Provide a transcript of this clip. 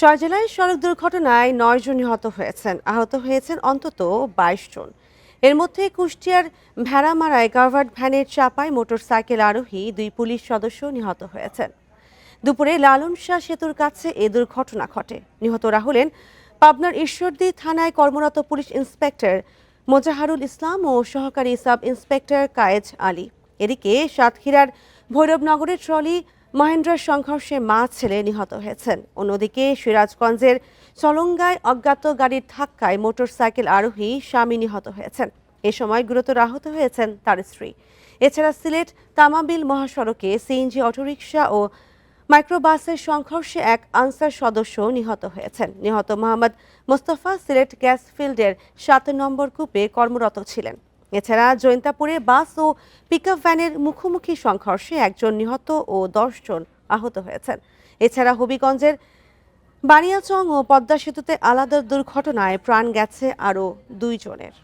ছয় জেলায় সড়ক দুর্ঘটনায় ৯ জন নিহত হয়েছেন, আহত হয়েছেন অন্তত ২২ জন। এর মধ্যে কুষ্টিয়ার ভেড়ামারায় কাভার্ড ভ্যানের চাপায় মোটরসাইকেল আরোহী ২ পুলিশ সদস্য নিহত হয়েছেন। দুপুরে লালন শাহ সেতুর কাছে এ দুর্ঘটনা ঘটে। নিহতরা হলেন পাবনার ঈশ্বরদী থানায় কর্মরত পুলিশ ইন্সপেক্টর মোজাহারুল ইসলাম ও সহকারী সাব ইন্সপেক্টর কায়েজ আলী। এদিকে সাতক্ষীরার ভৈরবনগরের ট্রলি মহেন্দ্রার সংঘর্ষে মা ছেলে নিহত হয়েছেন। অন্যদিকে সিরাজগঞ্জের চলঙ্গায় অজ্ঞাত গাড়ির ধাক্কায় মোটরসাইকেল আরোহী স্বামী নিহত হয়েছেন। এ সময় গুরুতর আহত হয়েছেন তার স্ত্রী। এছাড়া সিলেট তামাবিল মহাসড়কে সিএনজি অটোরিকশা ও মাইক্রোবাসের সংঘর্ষে এক আনসার সদস্য নিহত হয়েছেন। নিহত মোহাম্মদ মোস্তফা সিলেট গ্যাস ফিল্ডের ৭ নম্বর কূপে কর্মরত ছিলেন। এছাড়া জৈন্তাপুরে বাস ও পিকআপ ভ্যানের মুখোমুখি সংঘর্ষে একজন নিহত ও ১০ জন আহত হয়েছেন। এছাড়া হবিগঞ্জের বানিয়াচং ও পদ্মা সেতুতে আলাদা দুর্ঘটনায় প্রাণ গেছে আরও ২ জনের।